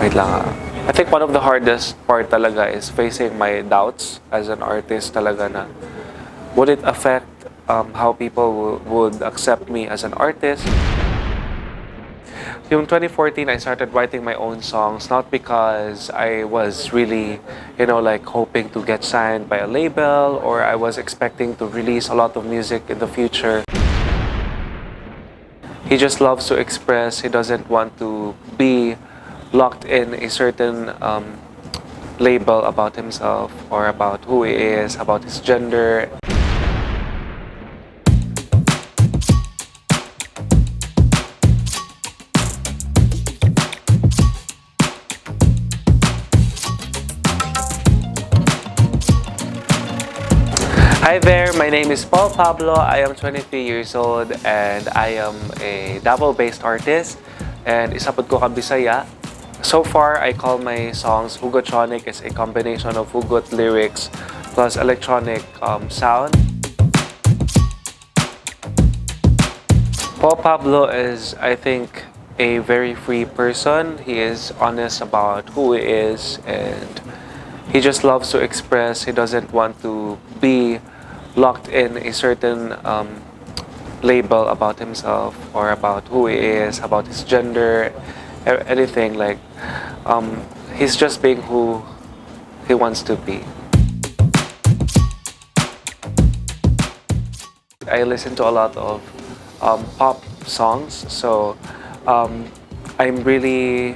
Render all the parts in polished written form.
Wait lang ah. I think one of the hardest part talaga is facing my doubts as an artist talaga na would it affect how people would accept me as an artist? Yung 2014, I started writing my own songs not because I was really, like hoping to get signed by a label or I was expecting to release a lot of music in the future. He just loves to express. He doesn't want to be locked in a certain label about himself or about who he is, about his gender. Hi there, my name is Paul Pablo. I am 23 years old and I am a Davao-based artist and isa pod ko ka bisaya. So far, I call my songs Hugotronic. Is a combination of hugot lyrics plus electronic sound. Paul Pablo is, I think, a very free person. He is honest about who he is and he just loves to express. He doesn't want to be locked in a certain label about himself or about who he is, about his gender, anything like he's just being who he wants to be. I listen to a lot of pop songs, so I'm really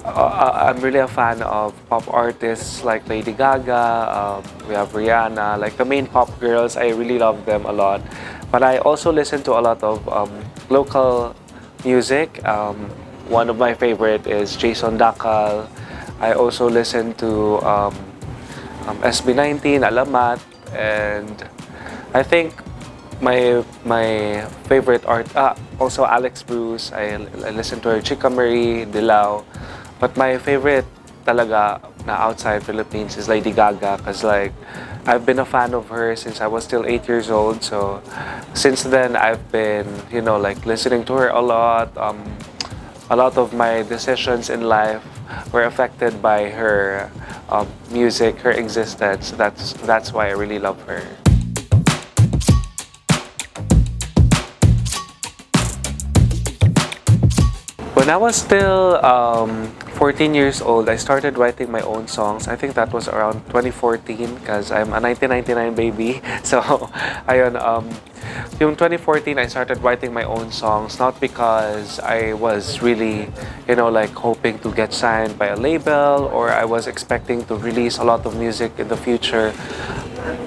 a fan of pop artists like Lady Gaga. We have Rihanna, like the main pop girls. I really love them a lot. But I also listen to a lot of local music. One of my favorite is Jason Dacal. I also listen to SB19, Alamat, and I think my favorite art also Alex Bruce. I listen to her Chica Marie, Dilao. But my favorite talaga na outside Philippines is Lady Gaga because like I've been a fan of her since I was still 8 years old. So since then I've been like listening to her a lot. A lot of my decisions in life were affected by her music, her existence. That's why I really love her. When I was still 14 years old, I started writing my own songs. I think that was around 2014 because I'm a 1999 baby. So, ayun, yung 2014, I started writing my own songs not because I was really, like hoping to get signed by a label or I was expecting to release a lot of music in the future.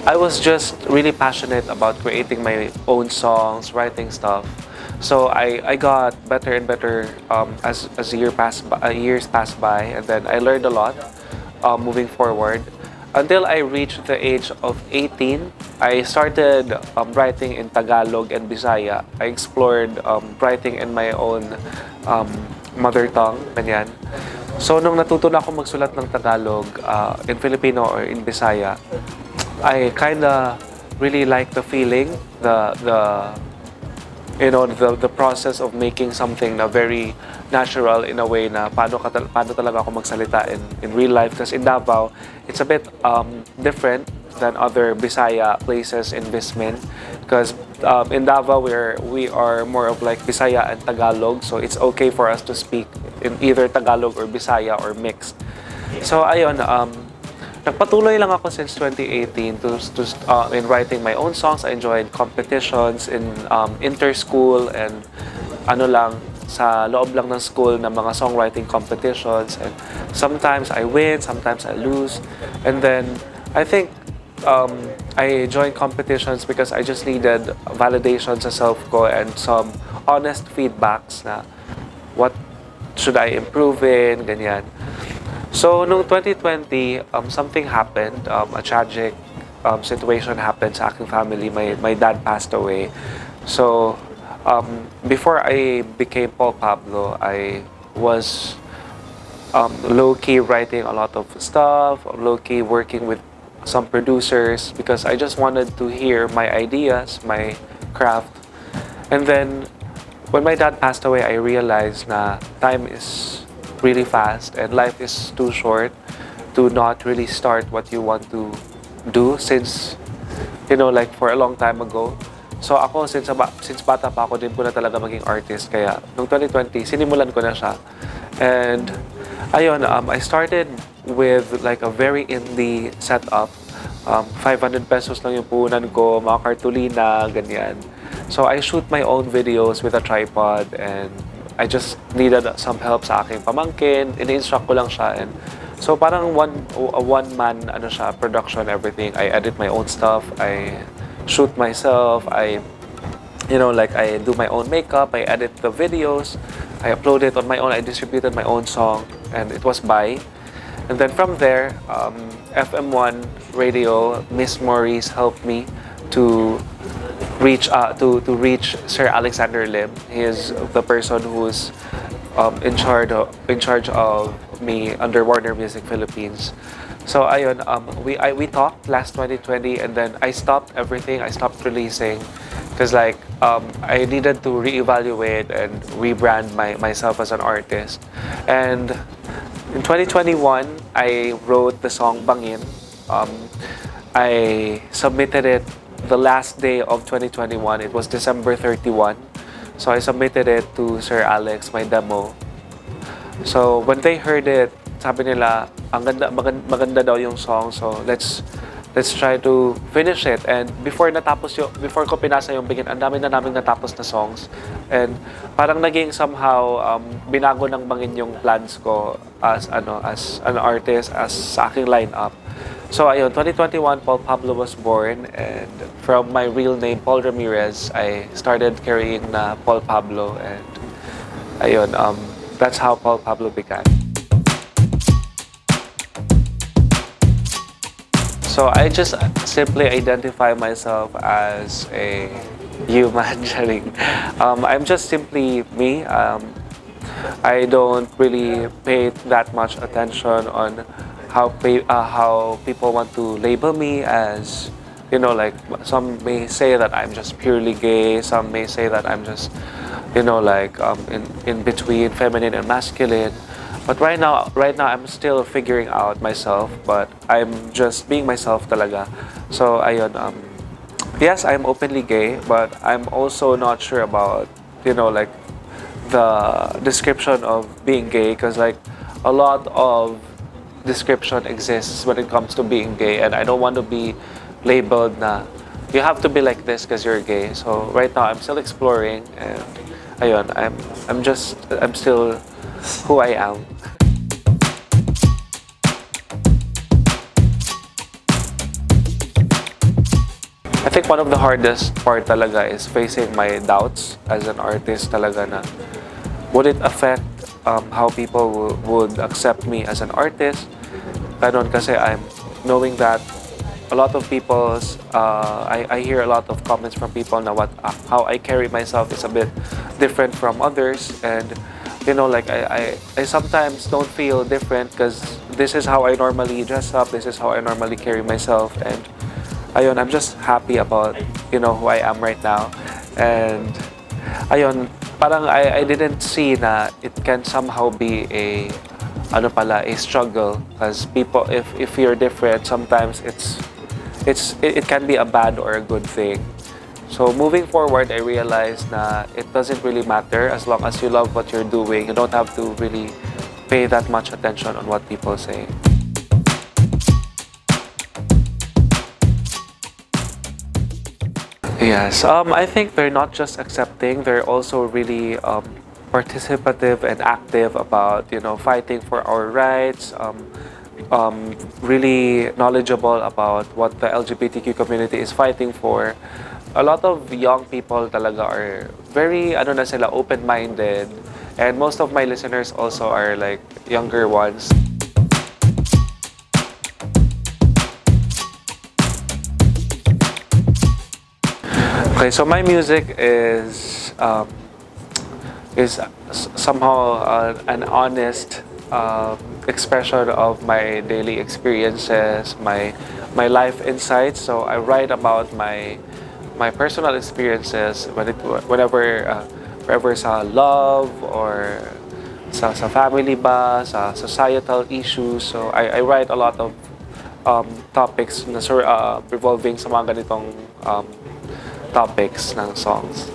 I was just really passionate about creating my own songs, writing stuff. So I got better and better as years passed by, and then I learned a lot moving forward. Until I reached the age of 18, I started writing in Tagalog and Bisaya. I explored writing in my own mother tongue, ganyan. So nung natuto na ako magsulat ng Tagalog in Filipino or in Bisaya, I kinda really like the feeling, the process of making something na very natural in a way na paano talaga ako magsalita in real life. Because in Davao, it's a bit different than other Bisaya places in Vismin. Because in Davao, we are more of like Bisaya and Tagalog. So it's okay for us to speak in either Tagalog or Bisaya or mixed. So ayun, nagpatuloy lang ako since 2018 in writing my own songs. I enjoyed competitions in inter-school and sa loob lang ng school na mga songwriting competitions. And sometimes I win, sometimes I lose. And then I think I joined competitions because I just needed validation sa self ko and some honest feedbacks na what should I improve in, ganyan. So, noong 2020, something happened. A tragic situation happened sa aking family. My dad passed away. So, before I became Paul Pablo, I was low-key writing a lot of stuff, low-key working with some producers because I just wanted to hear my ideas, my craft. And then, when my dad passed away, I realized na time is really fast, and life is too short to not really start what you want to do since, like for a long time ago. So ako, since bata pa ako, din ko na talaga maging artist. Kaya, noong 2020, sinimulan ko na siya. And, ayun, I started with like a very indie setup. 500 pesos lang yung puhunan ko, mga kartulina, ganyan. So, I shoot my own videos with a tripod, and I just needed some help sa aking pamangkin. Ini-instruct ko lang siya, and so parang a one-man production, everything. I edit my own stuff, I shoot myself, I do my own makeup, I edit the videos, I upload it on my own, I distributed my own song, and it was by. And then from there, FM1 radio, Miss Maurice helped me to reach Sir Alexander Lim. He is the person who's in charge of me under Warner Music Philippines. So ayun, we talked last 2020, and then I stopped everything. I stopped releasing because I needed to reevaluate and rebrand myself as an artist. And in 2021, I wrote the song Bangin. I submitted it the last day of 2021. It was December 31. So I submitted it to Sir Alex, my demo. So when they heard it, sabi nila, maganda daw yung song. So let's try to finish it. And before ko pinasa yung Bangin, ang dami na naming natapos na songs. And parang naging somehow binago ng Bangin yung plans ko as an artist, as sa aking lineup. So ayun, 2021, Paul Pablo was born, and from my real name, Paul Ramirez, I started carrying na Paul Pablo, and ayun, that's how Paul Pablo began. So I just simply identify myself as a human. I'm just simply me. I don't really pay that much attention on how people want to label me as, some may say that I'm just purely gay, some may say that I'm just, in between feminine and masculine. But right now I'm still figuring out myself, but I'm just being myself talaga. So ayun, yes, I'm openly gay, but I'm also not sure about, the description of being gay, because a lot of description exists when it comes to being gay, and I don't want to be labeled na you have to be like this because you're gay. So right now I'm still exploring, and ayun, I'm still who I am. I think one of the hardest part talaga is facing my doubts as an artist talaga na would it affect how people would accept me as an artist. Ganon, kasi I'm knowing that a lot of people's I hear a lot of comments from people na how I carry myself is a bit different from others, and I sometimes don't feel different because this is how I normally dress up, this is how I normally carry myself, and ayun, I'm just happy about who I am right now. And ayun, parang I didn't see na it can somehow be a struggle, because people, if you're different, sometimes it can be a bad or a good thing. So moving forward, I realized na it doesn't really matter as long as you love what you're doing. You don't have to really pay that much attention on what people say. Yes, I think they're not just accepting, they're also really participative and active about, fighting for our rights, really knowledgeable about what the LGBTQ community is fighting for. A lot of young people talaga are very, open-minded, and most of my listeners also are younger ones. Okay, so my music is somehow an honest expression of my daily experiences, my life insights. So I write about my personal experiences whenever sa love or sa family ba, sa societal issues. So I write a lot of topics na revolving sa mga ganitong topics ng songs.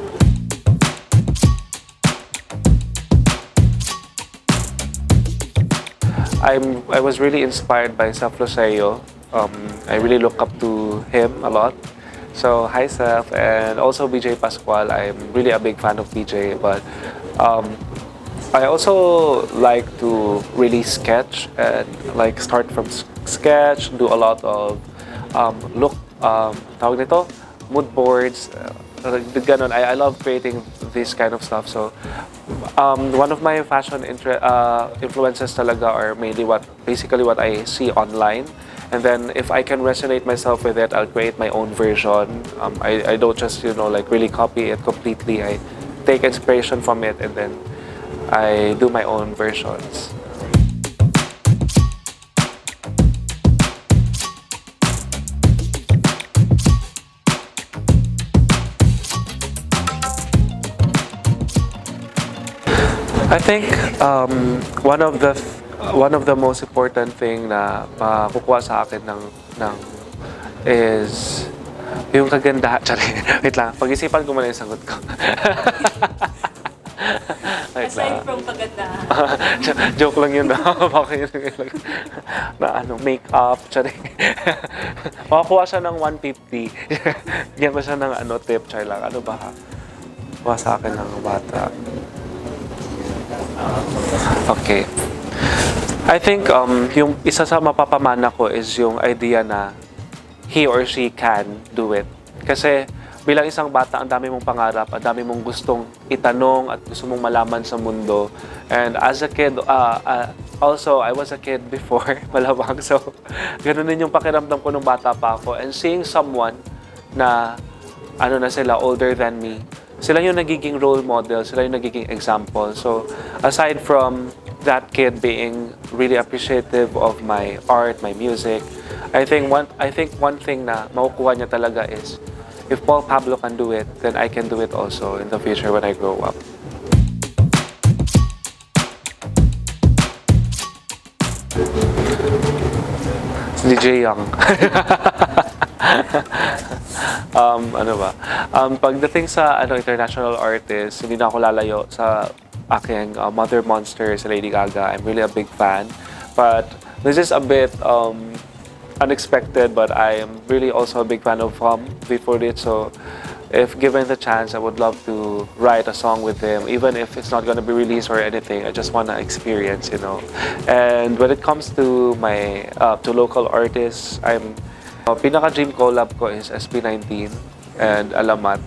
I was really inspired by Seth Loseo. I really look up to him a lot. So hi Seth, and also BJ Pascual. I'm really a big fan of BJ, but I also like to really sketch and like start from sketch, do a lot of tawag nito, mood boards, ganun. I love creating this kind of stuff. So one of my fashion influences talaga are mainly basically what I see online. And then if I can resonate myself with it, I'll create my own version. I don't just, like really copy it completely. I take inspiration from it and then I do my own versions. I think one of the most important thing na makukuha sa akin ng is yung kagandahan. Wait lang, pag-isipan ko muna yung sagot ko. Aside from pagandahan. Joke lang yun. Na make-up. Makakuha siya ng 150. Diyan ko siya ng tip. Lang. Ano ba? Kuha sa akin ng bata. Okay. I think yung isa sa mapapamana ko is yung idea na he or she can do it. Kasi bilang isang bata, ang dami mong pangarap, ang dami mong gustong itanong at gusto mong malaman sa mundo. And as a kid, also, I was a kid before, malabang. So, ganun din yung pakiramdam ko nung bata pa ako. And seeing someone na, na sila, older than me, sila yung nagiging role model, sila yung nagiging example. So, aside from that kid being really appreciative of my art, my music, I think one thing na makukuha niya talaga is, if Paul Pablo can do it, then I can do it also in the future when I grow up. DJ Young. Pagdating sa international artist, hindi na ako lalayo sa aking Mother Monster sa Lady Gaga. I'm really a big fan. But this is a bit unexpected, but I am really also a big fan of before it. So if given the chance, I would love to write a song with him, even if it's not going to be released or anything. I just want to experience, And when it comes to my to local artists, pinaka-dream collab ko is SB19 and Alamat.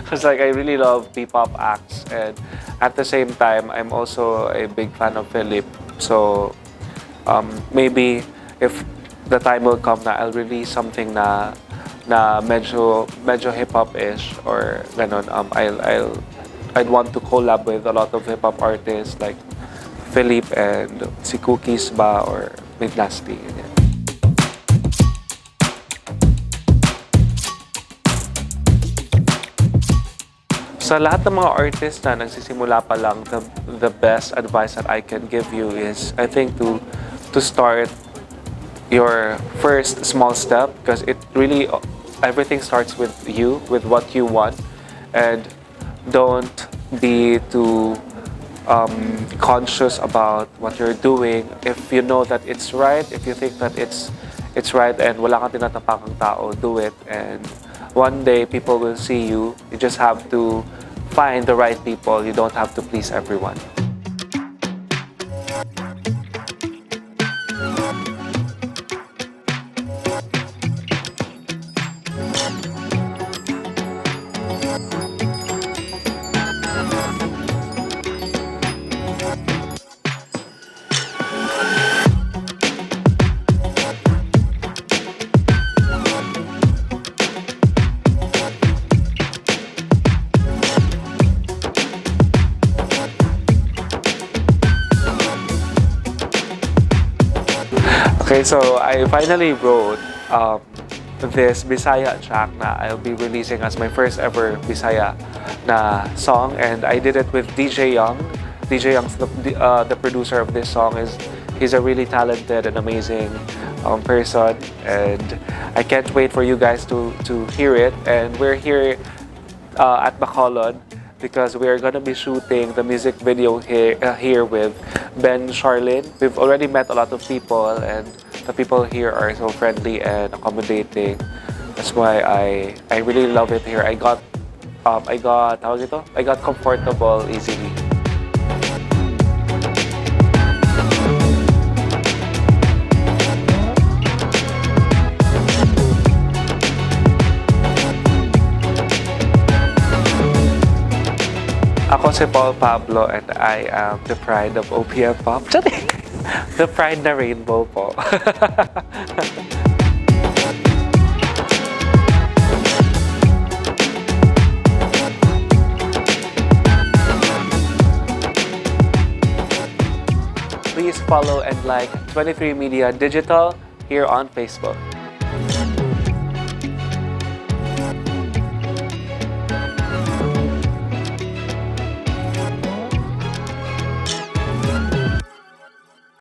Because I really love P-pop acts, and at the same time, I'm also a big fan of Philip. So maybe if the time will come na I'll release something na medyo hip-hop-ish or ganon, I'd want to collab with a lot of hip-hop artists like Philip and si Cookies ba or Midlasty. Sa lahat ng mga artists na nagsisimula pa lang, the best advice that I can give you is, I think, to start your first small step, because it really, everything starts with you, with what you want, and don't be too conscious about what you're doing. If you know that it's right, if you think that it's right and wala kang tinatapakang tao, do it, and one day people will see you. You just have to find the right people. You don't have to please everyone. Okay, so I finally wrote this Bisaya track na I'll be releasing as my first ever Bisaya na song, and I did it with DJ Young DJ Young's the producer of this song. He's a really talented and amazing person, and I can't wait for you guys to hear it. And we're here at Bacolod because we're gonna be shooting the music video here with Ben Charlene. We've already met a lot of people, and the people here are so friendly and accommodating. That's why I really love it here. I got comfortable easily. Ako si Paul Pablo and I am the pride of OPM Pop. The pride na rainbow po. Please follow and like 23 Media Digital here on Facebook.